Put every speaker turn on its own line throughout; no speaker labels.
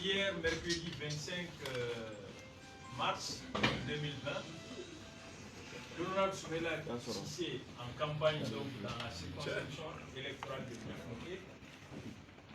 Hier, mercredi 25 mars 2020, l'honorable Soumaïla Cissé, en campagne donc, dans la circonscription électorale de Niafounké,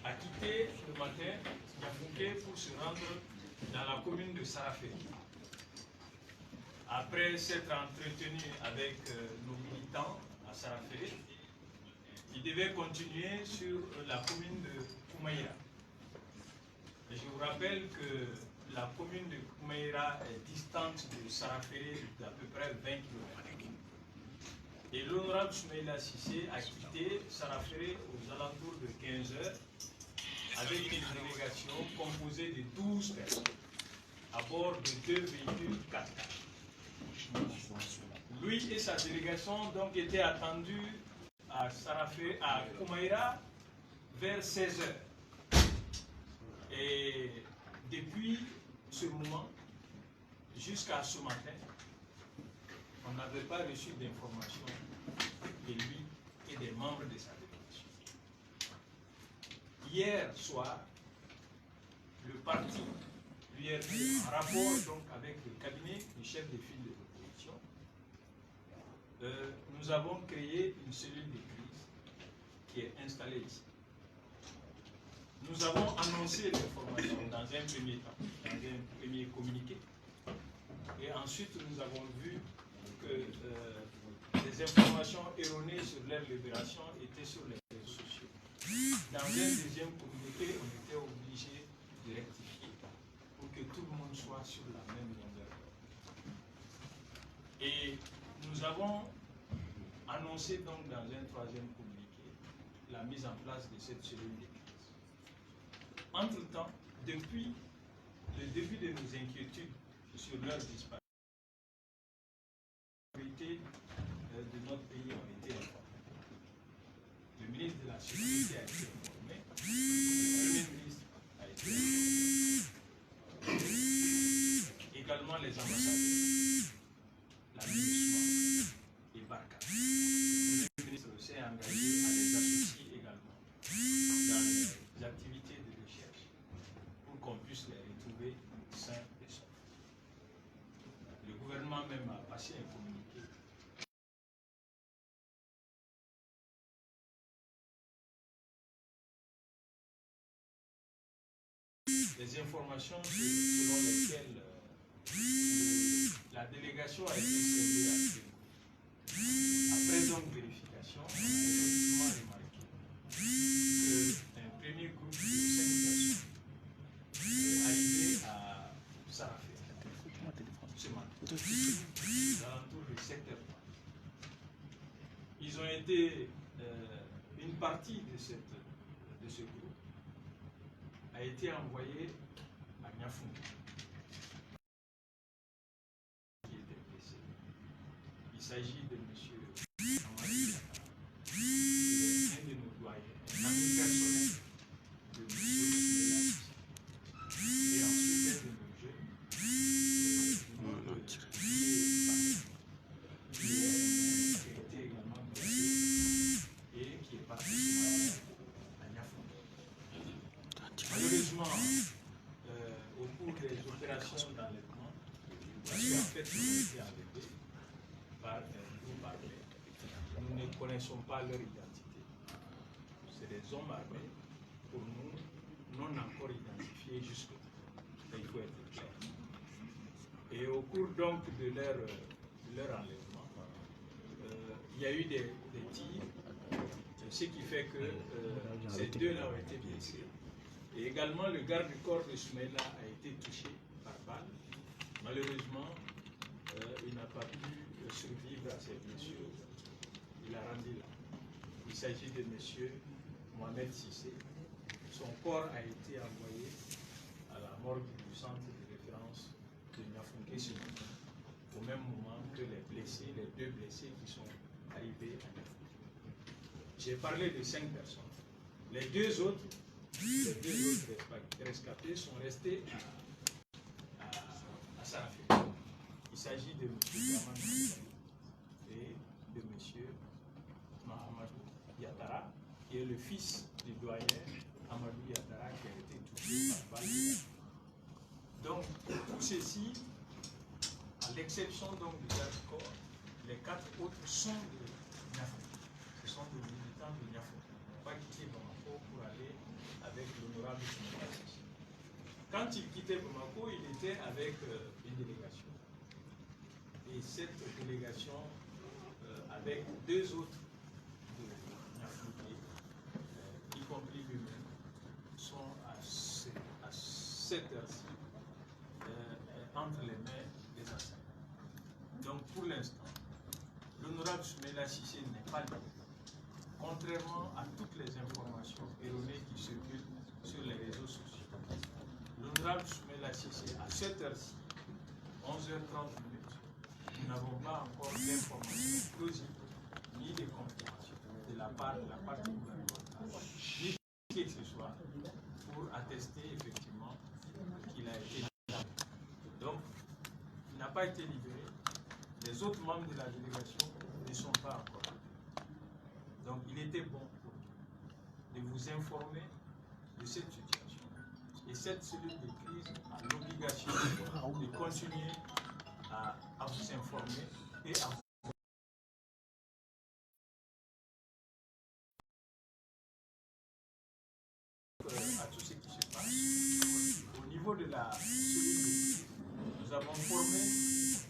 a quitté le matin Niafounké pour se rendre dans la commune de Sarafé. Après s'être entretenu avec nos militants à Sarafé, il devait continuer sur la commune de Koumaïra. Et je vous rappelle que la commune de Koumaïra est distante de Sarafé d'à peu près 20 km. Et l'honorable Soumaïla Cissé a quitté Sarafé aux alentours de 15 h avec une délégation composée de 12 personnes à bord de 2 véhicules 4x4. Lui et sa délégation donc étaient attendus à Sarafé, à Koumaïra vers 16 h. Et depuis ce moment jusqu'à ce matin, on n'avait pas reçu d'informations de lui et des membres de sa délégation. Hier soir, le parti lui a fait un rapport donc, avec le cabinet du chef de file de l'opposition. Nous avons créé une cellule de crise qui est installée ici. Nous avons annoncé l'information dans un premier temps, dans un premier communiqué. Et ensuite, nous avons vu que les informations erronées sur leur libération étaient sur les réseaux sociaux. Dans un deuxième communiqué, on était obligé de rectifier pour que tout le monde soit sur la même longueur. Et nous avons annoncé donc dans un troisième communiqué la mise en place de cette cellule de crise. Entre-temps, depuis le début de nos inquiétudes sur leur disparition, les autorités de notre pays ont été informées. Le ministre de la Sécurité a été informé, le Premier ministre a été informé, également les ambassadeurs, la MINUSMA et Barca. Le Premier ministre s'est engagé à les associer également dans les activités de recherche pour qu'on puisse les retrouver sains et saufs. Le gouvernement même a passé un communiqué. Les informations selon lesquelles la délégation a été servie à Sékou. Après donc vérification, on a effectivement remarqué qu'un premier groupe de 5 personnes est arrivé à Sarafé ce matin, aux alentours de 7 h. Ils ont été, une partie de ce groupe a été envoyée à Niafounké, qui était blessé. Il s'agit de M. Amadou Yatara, un de nos doyens, un ami personnel de M. Soumaïla Cissé. Et ensuite un de nos jeunes, qui a été également blessé et qui est parti ce matin à Niafounké. Malheureusement, au cours des opérations d'enlèvement, parce qu'en fait, ils ont été enlevés par un groupe armé, nous ne connaissons pas leur identité. C'est des hommes armés, pour nous, non encore identifiés jusque-là. Il faut être clair. Et au cours donc de leur enlèvement, il y a eu des tirs, ce qui fait que ces deux-là ont été blessés. Et également, le garde du corps de Soumaïla a été touché par balle. Malheureusement, il n'a pas pu survivre à ces blessures. Il a rendu là. Il s'agit de M. Mohamed Cissé. Son corps a été envoyé à la morgue du centre de référence de Niafounké ce matin, au même moment que les blessés, les deux blessés qui sont arrivés à Niafounké. J'ai parlé de 5 personnes. Les deux autres rescapés sont restés à Sarafé. Il s'agit de M. Draman et de M. Mahamadou Yatara, qui est le fils du doyen Amadou Yatara qui a été touché par balle. Donc, tout ceci, à l'exception donc du Garde-Corps, les 4 autres sont de Niafou. Ce sont des militants de Niafou. Ils n'ont pas quitté Bamako pour aller avec l'honorable Soumaïla Cissé. Quand il quittait Bamako, il était avec une délégation. Et cette délégation, avec 2 autres de Niafou, y compris lui-même, sont à cette heure-ci entre les mains des assaillants. Donc pour l'instant, l'honorable Soumaïla Cissé n'est pas libre, contrairement à toutes les informations erronées qui circulent sur les réseaux sociaux. L'honorable Soumaïla Cissé, à cette heure-ci, 11h30, nous n'avons pas encore d'informations plausibles ni de confirmations de la part de la partie gouvernementale, ni qui que ce soit, pour attester effectivement qu'il a été libéré. Donc, il n'a pas été libéré. Les autres membres de la délégation ne sont pas encore libérés. Donc, il était bon pour nous de vous informer de cette situation. Et cette cellule de crise a l'obligation de continuer à vous informer et à vous à tout ce qui se passe. Au niveau de la cellule de crise, nous avons formé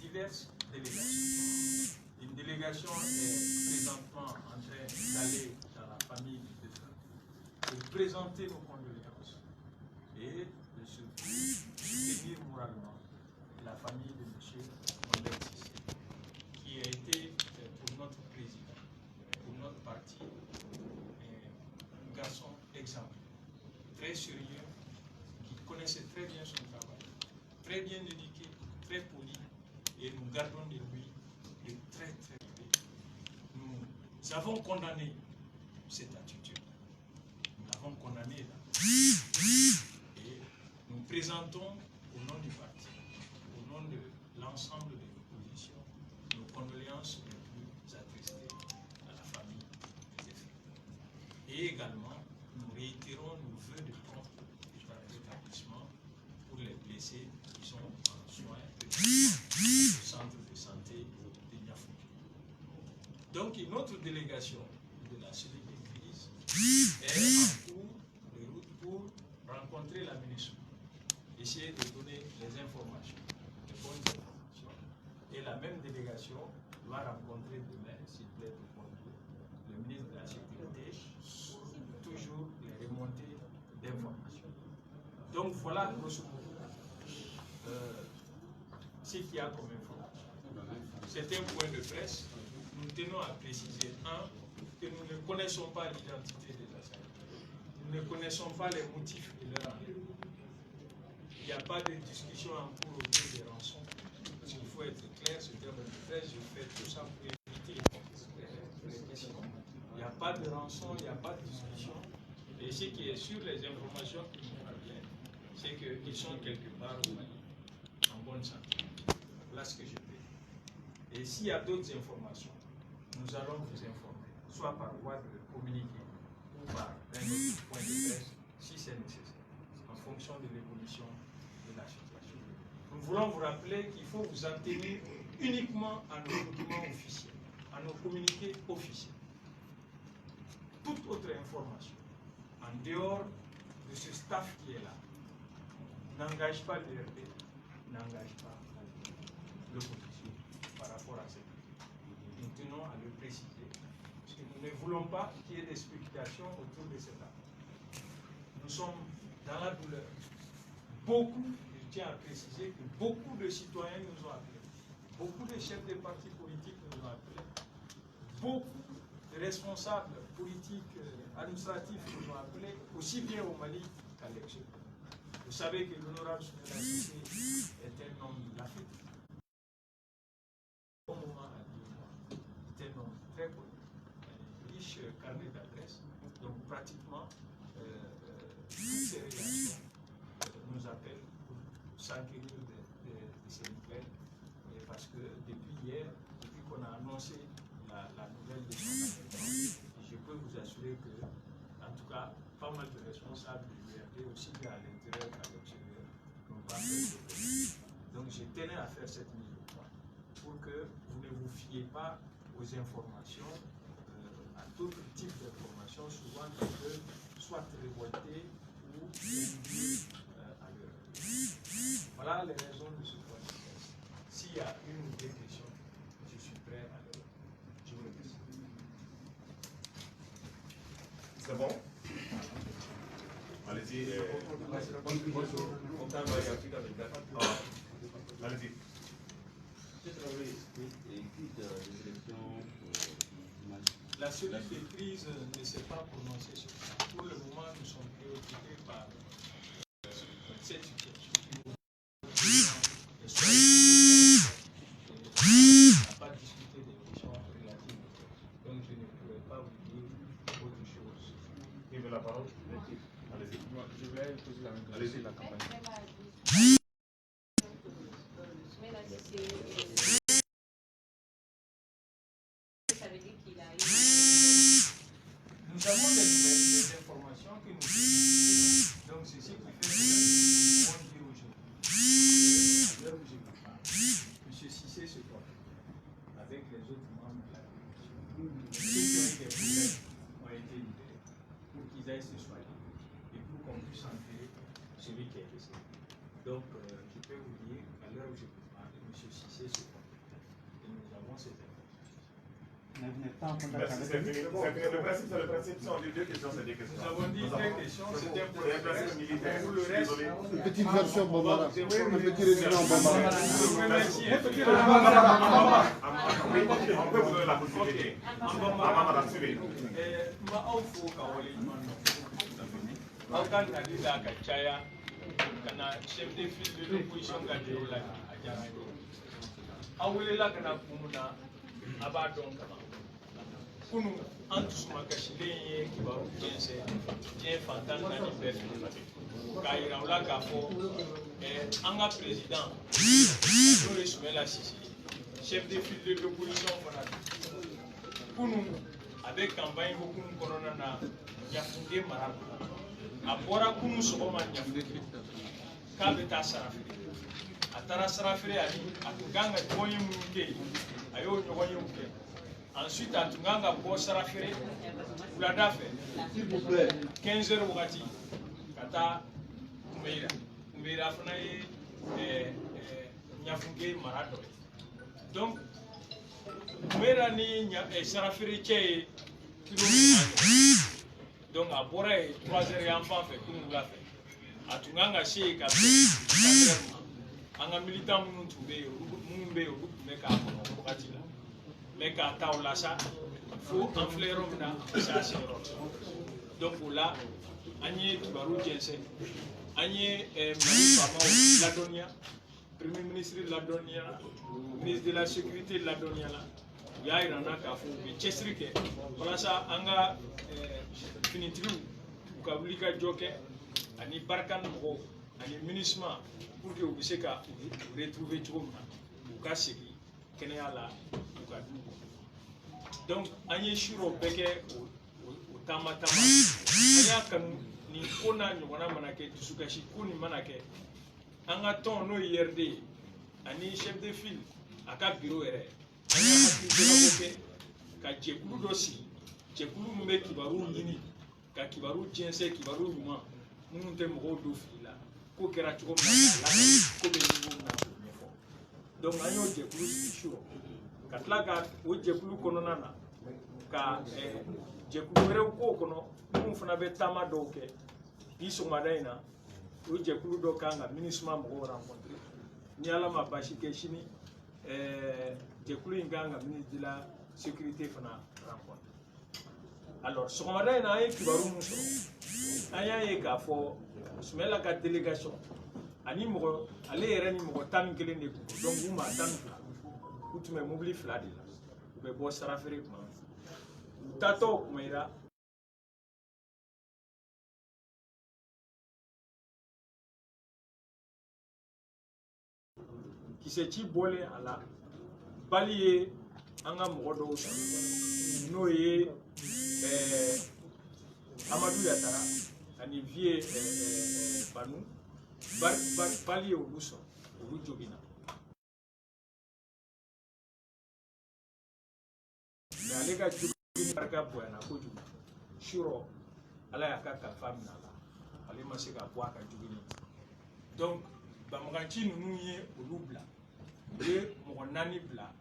diverses délégations. Une délégation est présentement en train d'aller dans la famille du défunt et présenter nos condoléances et de soutenir moralement la famille de M. Mohamed Cissé, qui a été pour notre président, pour notre parti, un garçon exemplaire, très sérieux, qui connaissait très bien son travail, très bien éduqué, très poli, et nous gardons de lui de très très bien. Nous avons condamné cette attitude. Nous l'avons condamné là. Et nous présentons au nom du parti, au nom de l'ensemble de l'opposition, nos condoléances les plus attristées à la famille des défunts. Et également, nous réitérons nos vœux de prompt rétablissement pour les blessés qui sont en soins au centre de santé de Niafou. Donc, une autre délégation de la cellule de crise est en cours de route pour rencontrer la ministre, essayer de donner les informations, les bonnes informations. Et la même délégation doit rencontrer demain, s'il plaît de bon Dieu, le ministre de la Sécurité, pour toujours les remontées d'informations. Donc voilà, grosso modo, ce qu'il y a comme information. C'est un point de presse. Nous tenons à préciser, que nous ne connaissons pas l'identité des assaillants. Nous ne connaissons pas les motifs de leur enlèvement. Il n'y a pas de discussion en cours autour des rançons. Il faut être clair, ce terme de presse, je fais tout ça pour éviter les questions. Il n'y a pas de rançon, il n'y a pas de discussion. Et ce qui est sûr, les informations qui nous parviennent, c'est qu'ils sont quelque part au Mali, en bonne santé. Voilà ce que je peux dire. Et s'il y a d'autres informations, nous allons vous informer, soit par voie de communiqué ou par un autre point de presse, si c'est nécessaire, en fonction de l'évolution de la situation. Nous voulons vous rappeler qu'il faut vous en tenir uniquement à nos documents officiels, à nos communiqués officiels. Toute autre information, en dehors de ce staff qui est là, n'engage pas l'URP, n'engage pas l'opposition par rapport à cette. Nous tenons à le préciser, parce que nous ne voulons pas qu'il y ait des spéculations autour de cette affaire. Nous sommes dans la douleur. Beaucoup, je tiens à préciser que beaucoup de citoyens nous ont appelés, beaucoup de chefs de partis politiques nous ont appelés, beaucoup de responsables politiques, administratifs nous ont appelés, aussi bien au Mali qu'à l'extérieur. Vous savez que l'honorable Soumaïla Cissé est un homme de l'Afrique. Au moment à dire, c'est un homme très connu, un riche carnet d'adresses. Donc pratiquement, toutes ces relations nous appellent pour s'enquérir de ces nouvelles. Parce que depuis hier, depuis qu'on a annoncé la nouvelle de son enlèvement, je peux vous assurer que, en tout cas, pas mal de responsables de l'URD, aussi bien à l'intérieur qu'à l'extérieur, n'ont pas fait de tenais à faire cette mise au point pour que vous ne vous fiez pas aux informations, à d'autres types d'informations, souvent qui peuvent soit révolter ou induire à l'heure. Voilà les raisons de ce point de presse. S'il y a une ou deux questions, je suis prêt à les répondre. Je vous remercie.
C'est bon? Allez-y. Allez-y.
La cellule de crise ne s'est pas prononcée sur ça. Pour le moment, nous sommes préoccupés par cette situation. On n'a pas discuté des questions relatives. Donc, je ne pourrais pas vous dire autre chose.
Qui veut la parole? Allez-y.
Je voulais poser la même question sur la campagne.
Nous avons des informations que nous avons. Donc, c'est ce qui fait que nous pouvons dire aujourd'hui, à l'heure où je vous parle, M. Cissé se porte avec les autres membres de la commission. Ceux qui ont été problèmes ont été libérés pour qu'ils aillent se soigner et pour qu'on puisse enterrer celui qui est décédé. Donc, je peux vous dire qu'à l'heure où je vous parle, M. Cissé se porte. Et nous avons cette information.
Merci, c'est fini. Le principe, c'est le principe. Si on dit deux questions, c'est deux questions.
Nous avons dit deux questions, c'était pour
le principe militaire.
Pour le reste,
Une petite version Bambara. Un petit résumé en Bambara.
Oui, on peut vous donner la possibilité. Madame, suivez.
chef de file de l'opposition Gadiola Awulela kana kumuna abadon kama kunu antusuma kashile kibaru jense je fantan na ni best kaira ula kafo anga président Dore Soumela Sisi chef de file de l'opposition fana kunu avec campagne kunu corona na yafunge marabu abora kunu sogoma nyafunge kabe ta sarafiri atara sarafiri ali atunganga bonye munke ayo nyogonye munke ensuite atunganga bo sarafiri ulada fe 15h wakati kata kumeira fana nyafunge marado donc kumeira ni sarafiri che kilo donc abora 3h enfant fait kunu la fait atunganga she ka anga militant munu tube mumbe me ka ko katila me ka tawla sa fo en fleurom na sa sero donc là agné kibaru jense agné mali fama la donia premier ministre de la donia ministre de la sécurité de la donia la ya irana ka fo be chestrike wala sa anga finitru ka bulika joke ani barkan mo ani ministre pour que vous puissiez retrouver tout le monde kenya la donc anye shiro beke o tama anya kan ni kona ni wana manake tusukashi kuni manake anga ton no IRD ani chef de file aka bureau ere anya akibela boke ka jekulu dosi jekulu mbe kibaru nyini ka kibaru jense kibaru nyuma mun te mo do fila ko kera chuko na la ko be ngo na ko donc anyo jekulu shiro katlaga o jekulu kono nana ka jekulu re ko kono mun fana be tama doke biso madaina o jekulu do kanga ministre mo rencontrer ni ala ma bashi ke shini jekulu inganga ministre de la sécurité fana rencontre alors ce madaina ay kibaru mun so aya ye ka fo Soumela ka délégation ani mo ale yere ni mo tan kelen de ko donc vous ma tan kutume mobili fla de la be bo sarafere kuma tato kumaira qui se ti bolé ala balié anga mo do sa no ye Amadou Yatara ani vie banu bali o luso o jogina mais ale ka jogin barika boyana kojugu suro ala y'a ka kalifa minɛ a la ale ma se ka bɔ a ka jogin donc banbaganci ninnu ye olu bila u ye mɔgɔ 4 bila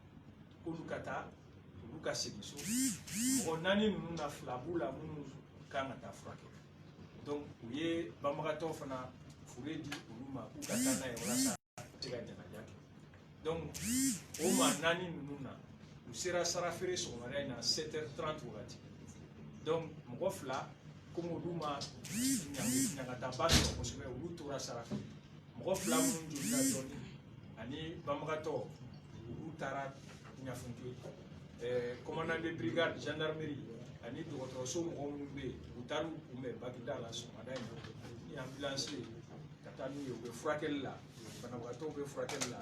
k'olu ka taa olu ka segin so mɔgɔ 4 ninnu na 2 b'u la minnu kan ka taa furakɛ donc u ye banbagatɔw fana fure di olu ma k'u ka taa n'a ye walasa se ka janaja kɛ donc o maa 4 ninnu na u sera sarafeere sɔgɔmada in na 7h30 wagati donc mɔgɔ 2 komi olu ma ɲagataba sɔrɔ kosɛbɛ olu tora sarafeere mɔgɔ 2 minnu jolila dɔɔni ani banbagatɔ olu taara ɲafunke commandant de brigade gendarmerie ani dɔgɔtɔrɔso mɔgɔ minnu bɛ yen u taara u kunbɛn Bagida la sɔgɔmada in na ni ambulance ye ka taa n'u ye u bɛ furakɛli la banabagatɔw bɛ furakɛli la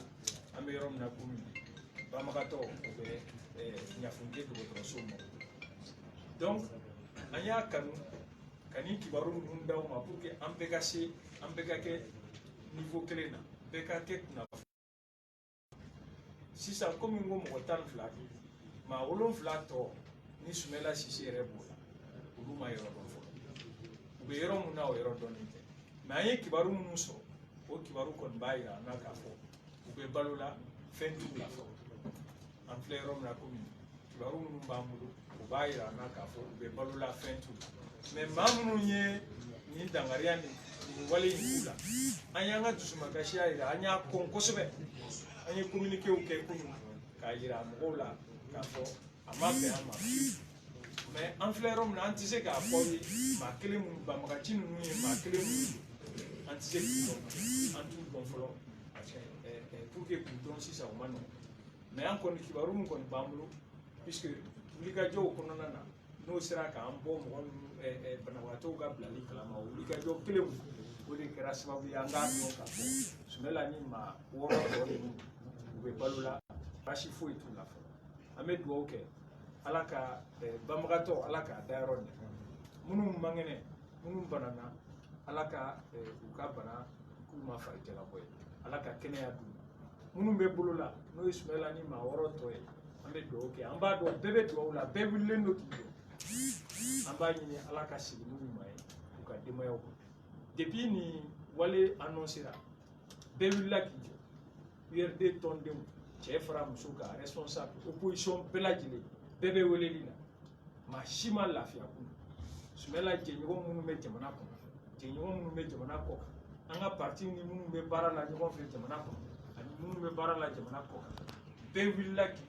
an bɛ yɔrɔ min na komi banbagatɔ u bɛ ɲafunke dɔgɔtɔrɔso ma donc an y'a kanu ka ni kibaru ninnu d'aw ma pour que an bɛɛ ka se an bɛɛ ka kɛ niveau kelen na bɛɛ ka kɛ kunnafoni sisan komi n ko mɔgɔ 12 maa 7 tɔ ni Sumɛla Sise yɛrɛ b'o la olu ma yɔrɔ dɔn fɔlɔ u bɛ yɔrɔ min na o yɔrɔ dɔnnen tɛ mais an ye kibaru minnu sɔrɔ o kibaru kɔni b'a yira an na k'a fɔ u bɛ balo la fɛn t'u la fɔlɔ an filɛ yɔrɔ min na komi kibaru minnu b'an bolo o b'a yira an na k'a fɔ u bɛ balo la fɛn t'u la mais maa minnu ye nin dangariya nin wale in k'u la an y'an ka dusumakasiya yira an y'a kɔn kosɛbɛ an ye communiquéw kɛ kunun k'a yira mɔgɔw la k'a fɔ a ma bɛn an ma mais an filɛ yɔrɔ min na an tɛ se k'a fɔ ye maa kelen minnu banbagaci ninnu ye maa kelen minnu an tɛ se k'u dɔn an t'u dɔn fɔlɔ pour que k'u dɔn sisan o ma nɔgɔn mais an kɔni kibaru min kɔni b'an bolo puisque wulikajɔw kɔnɔna na n'o sera k'an bɔ mɔgɔ ninnu banabagatɔw ka bilali kalama o wulikajɔ kelen o de kɛra sababu ye an k'a dɔn k'a fɔ Sumɛla ni maa 6 tɔ ninnu u bɛ balo la baasi foyi t'u la fɔlɔ an bɛ dugawu kɛ ala ka banbagatɔ ala k'a da yɔrɔ ɲɛ minnu man kɛnɛ minnu banana ala ka u ka bana k'u ma fari jalabɔ ye ala ka kɛnɛya d'u ma minnu bɛ bolo la n'o ye Sumɛla ni maa 6 tɔ ye an bɛ dugawu kɛ an b'a dɔn bɛɛ bɛ dugawu la bɛɛ wililen don k'i jɔ an b'a ɲini ala ka sigi n'u ɲuman ye u ka denbayaw kɔnɔ depuis nin wale annoncera bɛɛ wulila k'i jɔ URD tɔndenw cɛ fara muso kan responsable opposition bɛɛ lajɛlen bɛɛ bɛ weleli la maa si ma lafiya kun Sumɛla jɛɲɔgɔn minnu bɛ jamana kɔnɔ jɛɲɔgɔn minnu bɛ jamana kɔ kan an ka parti ni minnu bɛ baara la ɲɔgɔn fɛ jamana kɔnɔ ani minnu bɛ baara la jamana kɔ kan bɛɛ wulila k'i